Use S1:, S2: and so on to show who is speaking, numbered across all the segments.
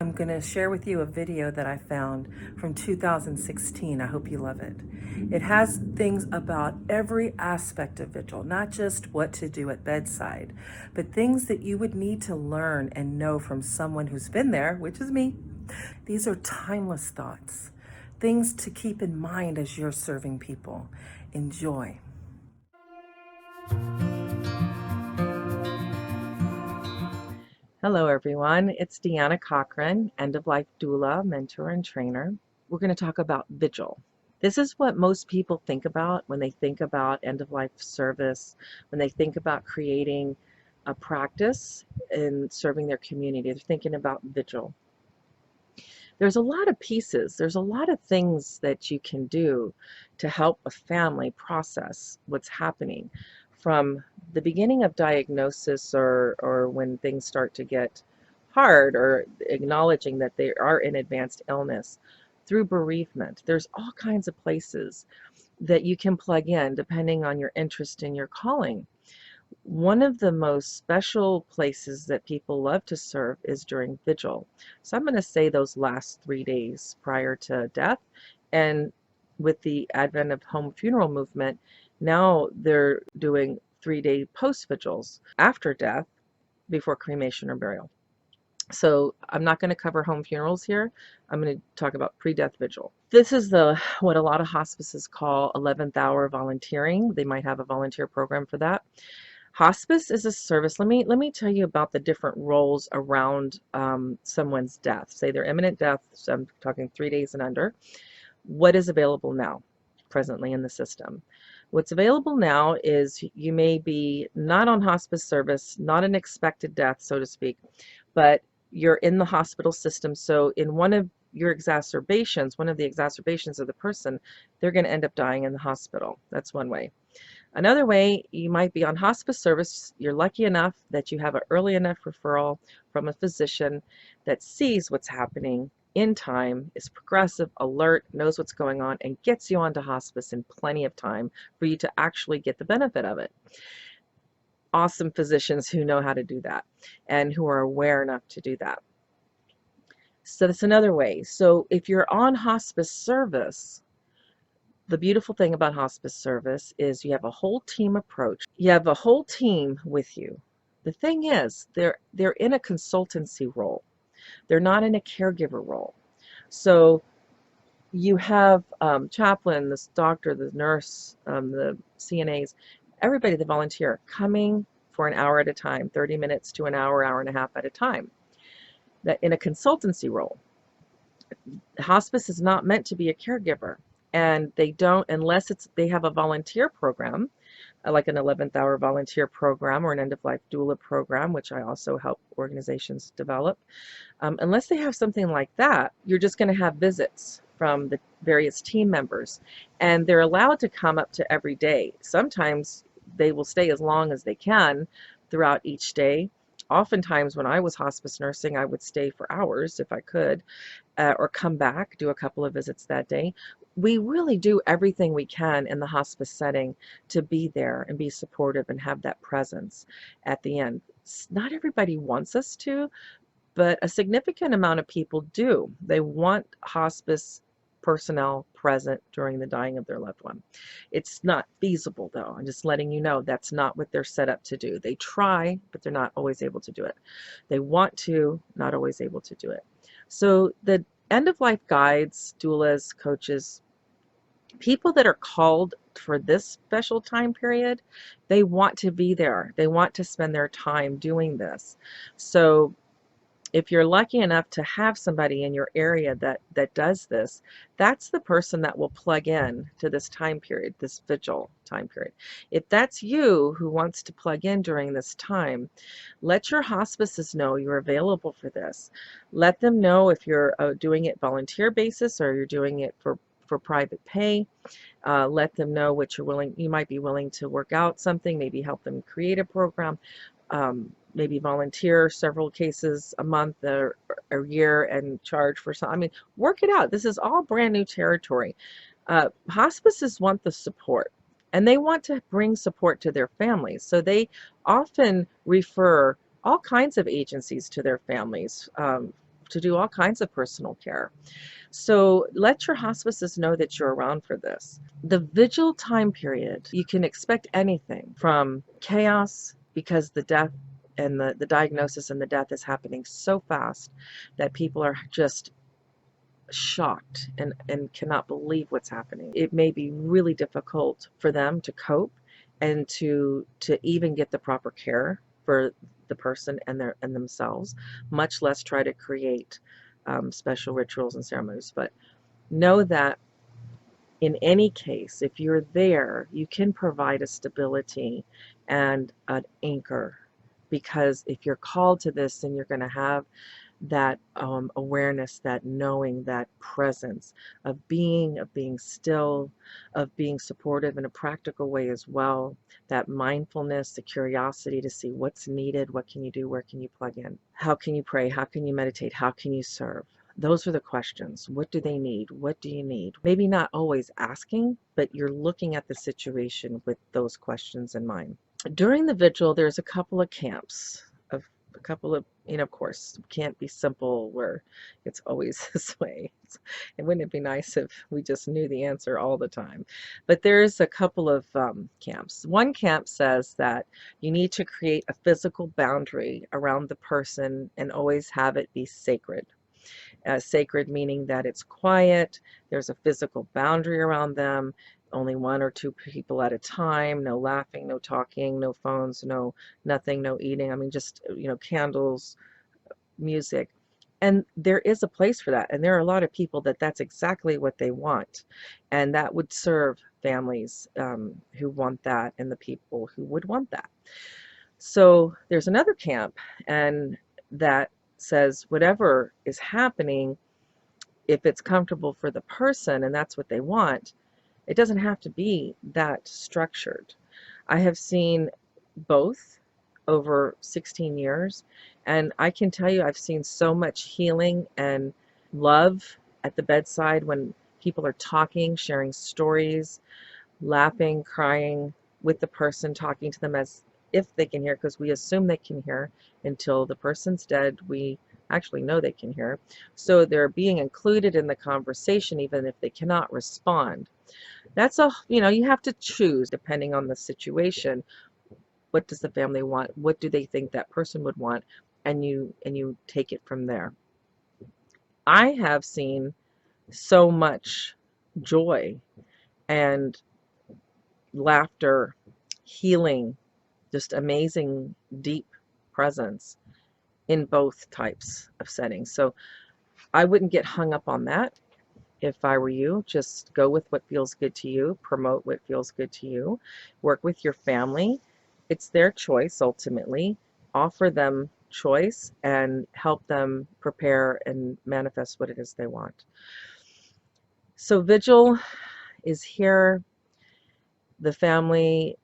S1: I'm going to share with you a video that I found from 2016. I hope you love it. It has things about every aspect of vigil, not just what to do at bedside, but things that you would need to learn and know from someone who's been there, which is me. These are timeless thoughts, things to keep in mind as you're serving people. Enjoy. Hello, everyone. It's Deanna Cochran, End-of-Life Doula, mentor and trainer. We're going to talk about Vigil. This is what most people think about when they think about end-of-life service, when they think about creating a practice and serving their community. They're thinking about Vigil. There's a lot of pieces. There's a lot of things that you can do to help a family process what's happening from the beginning of diagnosis or when things start to get hard or acknowledging that they are in advanced illness through bereavement. There's all kinds of places that you can plug in depending on your interest in your calling. One of the most special places that people love to serve is during Vigil. So I'm going to say those last 3 days prior to death. And with the advent of home funeral movement, now they're doing 3-day post-vigils after death before cremation or burial. So I'm not going to cover home funerals here. I'm going to talk about pre-death vigil. This is what a lot of hospices call 11th hour volunteering. They might have a volunteer program for that. Hospice is a service. Let me tell you about the different roles around someone's death. Say their imminent death, so I'm talking 3 days and under. What is available now, presently in the system? What's available now is you may be not on hospice service, not an expected death, so to speak, but you're in the hospital system. So in one of your exacerbations, one of the exacerbations of the person, they're going to end up dying in the hospital. That's one way. Another way, you might be on hospice service. You're lucky enough that you have an early enough referral from a physician that sees what's happening in time, is progressive, alert, knows what's going on, and gets you onto hospice in plenty of time for you to actually get the benefit of it. Awesome physicians who know how to do that and who are aware enough to do that. So that's another way. So if you're on hospice service, the beautiful thing about hospice service is you have a whole team approach. You have a whole team with you. The thing is, they're in a consultancy role. They're not in a caregiver role. So you have chaplain, this doctor, the nurse, the CNAs, everybody, the volunteer, coming for an hour at a time, 30 minutes to an hour, hour and a half at a time. That in a consultancy role. Hospice is not meant to be a caregiver. And they don't, unless they have a volunteer program, like an 11th hour volunteer program or an end-of-life doula program, which I also help organizations develop. Unless they have something like that, you're just going to have visits from the various team members. And they're allowed to come up to every day. Sometimes they will stay as long as they can throughout each day. Oftentimes when I was hospice nursing, I would stay for hours if I could, or come back, do a couple of visits that day. We really do everything we can in the hospice setting to be there and be supportive and have that presence at the end. Not everybody wants us to, but a significant amount of people do. They want hospice personnel present during the dying of their loved one. It's not feasible, though. I'm just letting you know that's not what they're set up to do. They try, but they're not always able to do it. They want to, not always able to do it. So the end-of-life guides, doulas, coaches, people that are called for this special time period, they want to be there. They want to spend their time doing this. So if you're lucky enough to have somebody in your area that does this, that's the person that will plug in to this time period, this vigil time period. If that's you who wants to plug in during this time, let your hospices know you're available for this. Let them know if you're doing it volunteer basis or you're doing it for private pay. Let them know what you might be willing to work out something, maybe help them create a program. Maybe volunteer several cases a month or a year and charge for some. I mean, work it out. This is all brand new territory. Hospices want the support, and they want to bring support to their families. So they often refer all kinds of agencies to their families, to do all kinds of personal care. So let your hospices know that you're around for this. The vigil time period, you can expect anything from chaos because the death and the diagnosis and the death is happening so fast that people are just shocked and cannot believe what's happening. It may be really difficult for them to cope and to even get the proper care for the person and themselves, much less try to create special rituals and ceremonies. But know that in any case, if you're there, you can provide a stability and an anchor, because if you're called to this, then you're going to have that awareness, that knowing, that presence of being still, of being supportive in a practical way as well, that mindfulness, the curiosity to see what's needed, what can you do, where can you plug in, how can you pray, how can you meditate, how can you serve. Those are the questions. What do they need? What do you need? Maybe not always asking, but you're looking at the situation with those questions in mind. During the vigil, there's a couple of camps of a couple of, of course, it can't be simple where it's always this way. And wouldn't it be nice if we just knew the answer all the time? But there's a couple of camps. One camp says that you need to create a physical boundary around the person and always have it be sacred. Sacred meaning that it's quiet, there's a physical boundary around them, only one or two people at a time, no laughing, no talking, no phones, no nothing, no eating. I mean, just, candles, music. And there is a place for that. And there are a lot of people that's exactly what they want. And that would serve families who want that and the people who would want that. So there's another camp, and that says whatever is happening, if it's comfortable for the person and that's what they want, it doesn't have to be that structured. I have seen both over 16 years, and I can tell you I've seen so much healing and love at the bedside when people are talking, sharing stories, laughing, crying with the person, talking to them as if they can hear, because we assume they can hear until the person's dead. We actually know they can hear. So they're being included in the conversation even if they cannot respond. That's you have to choose depending on the situation. What does the family want? What do they think that person would want? And you take it from there. I have seen so much joy and laughter, healing, just amazing deep presence in both types of settings. So I wouldn't get hung up on that. If I were you, just go with what feels good to you, promote what feels good to you, work with your family. It's their choice ultimately. Offer them choice and help them prepare and manifest what it is they want. So Vigil is here. The family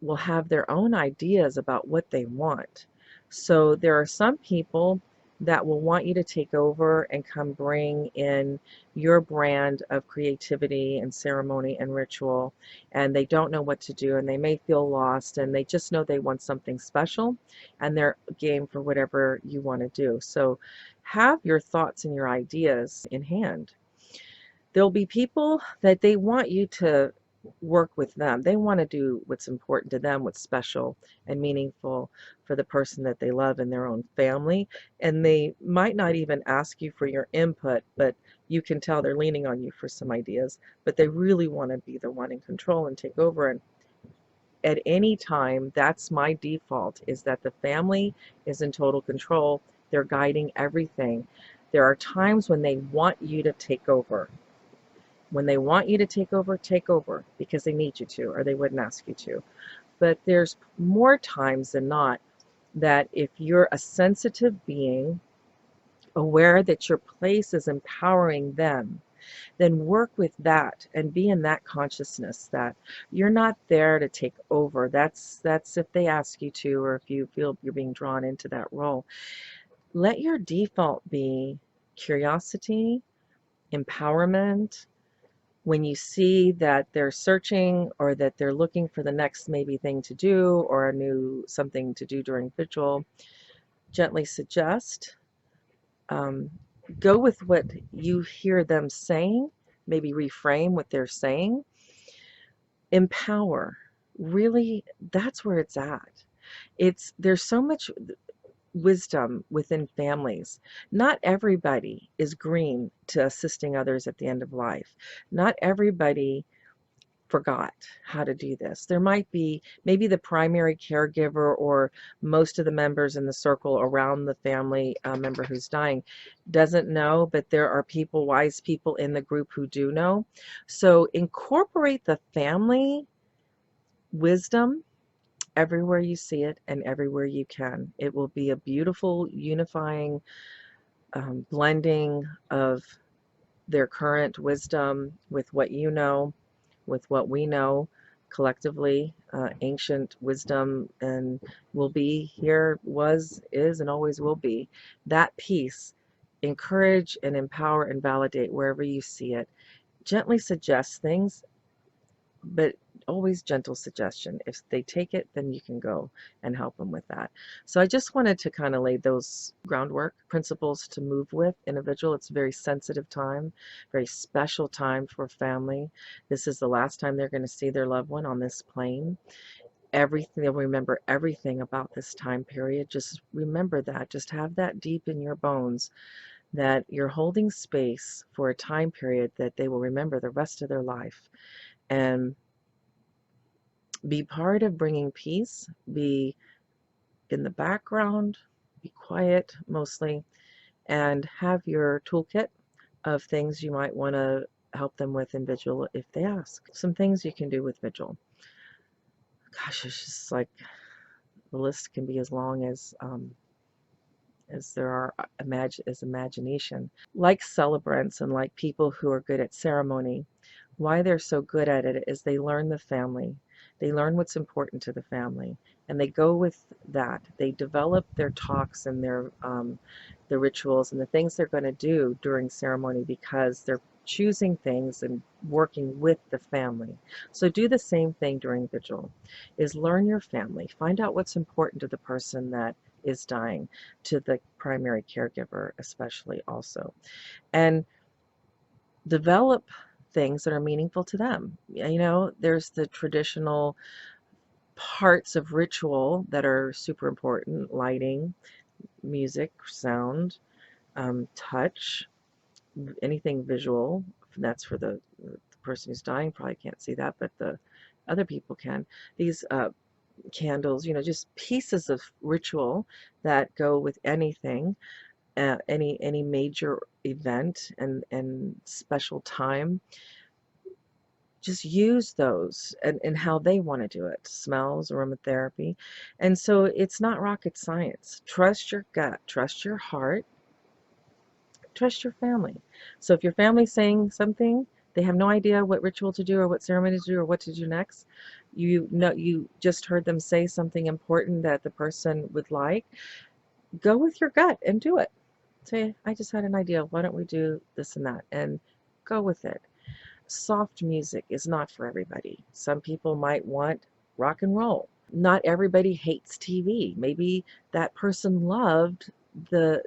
S1: will have their own ideas about what they want. So there are some people that will want you to take over and come bring in your brand of creativity and ceremony and ritual, and they don't know what to do, and they may feel lost, and they just know they want something special, and they're game for whatever you want to do. So have your thoughts and your ideas in hand. There'll be people that they want you to work with them. They want to do what's important to them, what's special and meaningful for the person that they love in their own family. And they might not even ask you for your input, but you can tell they're leaning on you for some ideas, but they really want to be the one in control and take over. And at any time, that's my default, is that the family is in total control. They're guiding everything. There are times when they want you to take over. When they want you to take over because they need you to, or they wouldn't ask you to. But there's more times than not that if you're a sensitive being, aware that your place is empowering them, then work with that and be in that consciousness that you're not there to take over. That's if they ask you to, or if you feel you're being drawn into that role. Let your default be curiosity, empowerment. When you see that they're searching or that they're looking for the next maybe thing to do or a new something to do during vigil, gently suggest, go with what you hear them saying, maybe reframe what they're saying. Empower. Really, that's where it's at. There's so much wisdom within families. Not everybody is green to assisting others at the end of life. Not everybody forgot how to do this. There might be maybe the primary caregiver or most of the members in the circle around the family member who's dying doesn't know, but there are people, wise people in the group who do know. So incorporate the family wisdom everywhere you see it and everywhere you can. It will be a beautiful unifying blending of their current wisdom with what you know, with what we know collectively, ancient wisdom, and will be here, was, is, and always will be. That piece, encourage and empower and validate wherever you see it. Gently suggest things, but always gentle suggestion. If they take it, then you can go and help them with that. So I just wanted to kind of lay those groundwork principles to move with individual. It's a very sensitive time, very special time for family. This is the last time they're going to see their loved one on this plane. Everything, they'll remember everything about this time period. Just remember that. Just have that deep in your bones that you're holding space for a time period that they will remember the rest of their life. And be part of bringing peace, be in the background, be quiet mostly, and have your toolkit of things you might want to help them with in Vigil if they ask. Some things you can do with Vigil. Gosh, it's just like the list can be as long as there are imagination. Like celebrants and like people who are good at ceremony, why they're so good at it is they learn the family. They learn what's important to the family, and they go with that. They develop their talks and their rituals and the things they're going to do during ceremony because they're choosing things and working with the family. So do the same thing during Vigil, is learn your family. Find out what's important to the person that is dying, to the primary caregiver especially also. And develop things that are meaningful to them. You know, there's the traditional parts of ritual that are super important: lighting, music, sound, touch, anything visual. That's for the person who's dying, probably can't see that, but the other people can. These candles, you know, just pieces of ritual that go with anything, any major event and special time. Just use those and how they want to do it. Smells, aromatherapy. And so it's not rocket science. Trust your gut, trust your heart, trust your family. So if your family's saying something, they have no idea what ritual to do or what ceremony to do or what to do next. You know, you just heard them say something important that the person would like. Go with your gut and do it. Say, I just had an idea. Why don't we do this and that? And go with it. Soft music is not for everybody. Some people might want rock and roll. Not everybody hates TV. Maybe that person loved to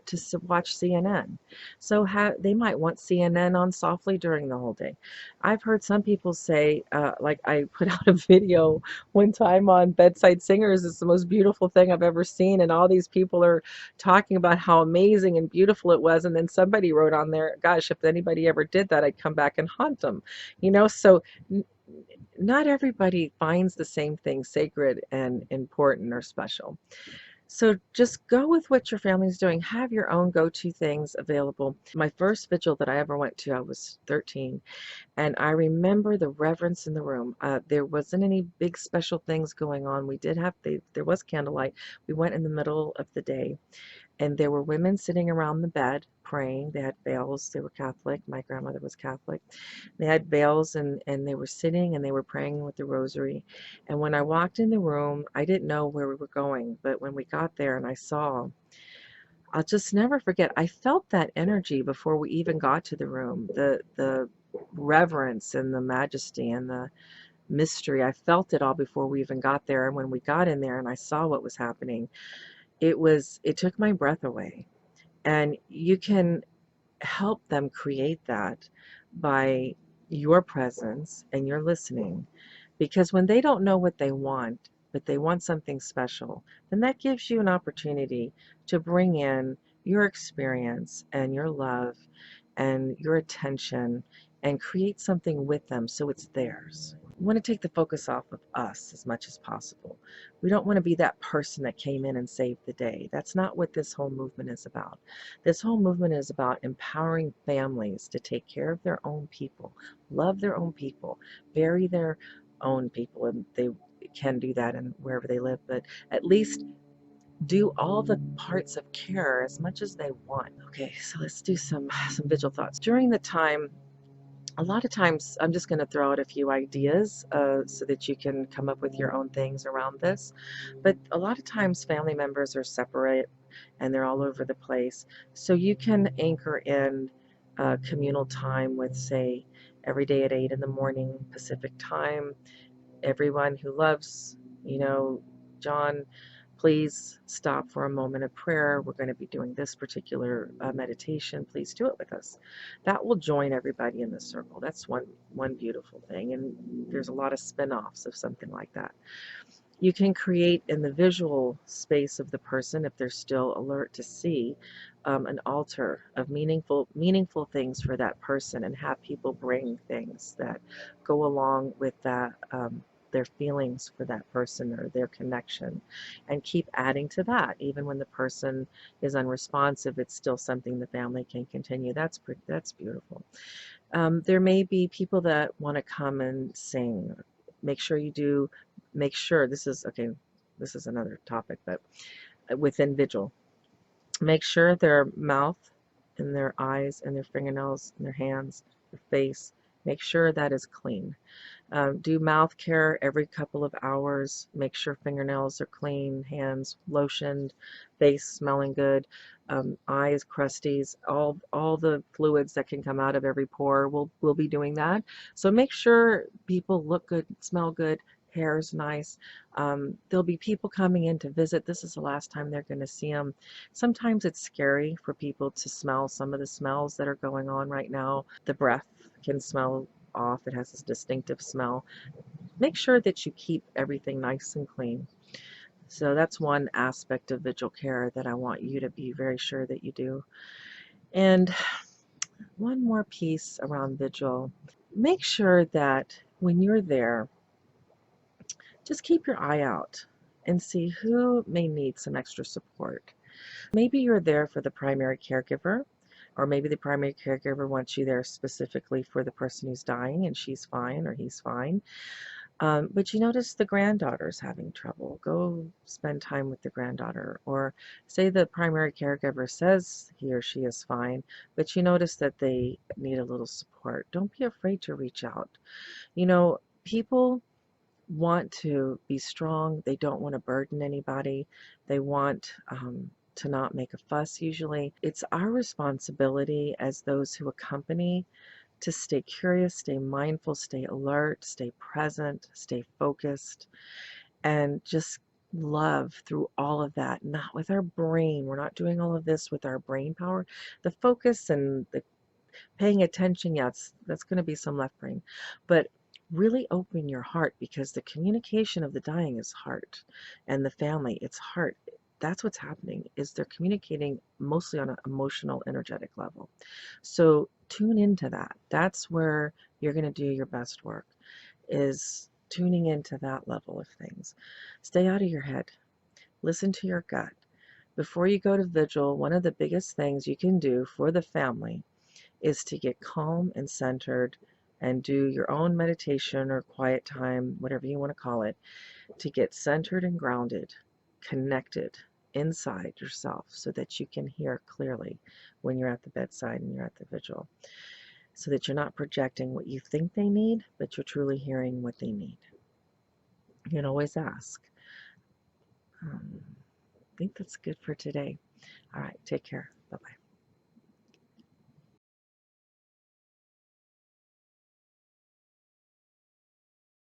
S1: watch CNN. So they might want CNN on softly during the whole day. I've heard some people say, like I put out a video one time on bedside singers. It's the most beautiful thing I've ever seen, and all these people are talking about how amazing and beautiful it was. And then somebody wrote on there, "Gosh, if anybody ever did that, I'd come back and haunt them." You know, so not everybody finds the same thing sacred and important or special. So just go with what your family's doing. Have your own go-to things available. My first vigil that I ever went to, I was 13, and I remember the reverence in the room. There wasn't any big special things going on. We did have, there was candlelight. We went in the middle of the day, and there were women sitting around the bed praying. They had veils. They were Catholic. My grandmother was Catholic. They had veils, and they were sitting and they were praying with the rosary. And when I walked in the room, I didn't know where we were going, but when we got there and I saw, I'll just never forget, I felt that energy before we even got to the room, the reverence and the majesty and the mystery. I felt it all before we even got there. And when we got in there and I saw what was happening, it took my breath away. And you can help them create that by your presence and your listening. Because when they don't know what they want, but they want something special, then that gives you an opportunity to bring in your experience and your love and your attention and create something with them so it's theirs. We want to take the focus off of us as much as possible. We don't want to be that person that came in and saved the day. That's not what this whole movement is about. This whole movement is about empowering families to take care of their own people, love their own people, bury their own people, and they can do that in wherever they live, but at least do all the parts of care as much as they want. Okay, so let's do some vigil thoughts. During the time, a lot of times I'm just going to throw out a few ideas so that you can come up with your own things around this. But a lot of times family members are separate and they're all over the place. So you can anchor in communal time with, say, every day at 8 in the morning Pacific time. Everyone who loves, you know, John, please stop for a moment of prayer. We're going to be doing this particular meditation. Please do it with us. That will join everybody in the circle. That's one beautiful thing. And there's a lot of spin-offs of something like that. You can create in the visual space of the person, if they're still alert to see, an altar of meaningful things for that person, and have people bring things that go along with that, their feelings for that person or their connection, and keep adding to that. Even when the person is unresponsive, it's still something the family can continue. That's beautiful. There may be people that want to come and sing. Make sure you do, make sure, this is, okay, this is another topic, but within Vigil, make sure their mouth and their eyes and their fingernails and their hands, their face, make sure that is clean. Do mouth care every couple of hours. Make sure fingernails are clean, hands lotioned, face smelling good, eyes crusties, all the fluids that can come out of every pore. We'll be doing that. So make sure people look good, smell good, hair is nice. There'll be people coming in to visit. This is the last time they're going to see them. Sometimes it's scary for people to smell some of the smells that are going on right now. The breath can smell off. It has this distinctive smell. Make sure that you keep everything nice and clean. So that's one aspect of vigil care that I want you to be very sure that you do. And one more piece around vigil. Make sure that when you're there, just keep your eye out and see who may need some extra support. Maybe you're there for the primary caregiver, or maybe the primary caregiver wants you there specifically for the person who's dying and she's fine or he's fine. But you notice the granddaughter's having trouble. Go spend time with the granddaughter. Or say the primary caregiver says he or she is fine, but you notice that they need a little support. Don't be afraid to reach out. You know, people want to be strong. They don't want to burden anybody. They want to not make a fuss usually. It's our responsibility as those who accompany to stay curious, stay mindful, stay alert, stay present, stay focused, and just love through all of that. Not with our brain. We're not doing all of this with our brain power. The focus and the paying attention, yes, that's going to be some left brain. But really open your heart, because the communication of the dying is heart, and the family, it's heart. That's what's happening, is they're communicating mostly on an emotional, energetic level. So tune into that. That's where you're going to do your best work, is tuning into that level of things. Stay out of your head. Listen to your gut. Before you go to vigil, one of the biggest things you can do for the family is to get calm and centered and do your own meditation or quiet time, whatever you want to call it, to get centered and grounded, connected inside yourself so that you can hear clearly when you're at the bedside and you're at the vigil, so that you're not projecting what you think they need, but you're truly hearing what they need. You can always ask. I think that's good for today. All right, take care. Bye-bye.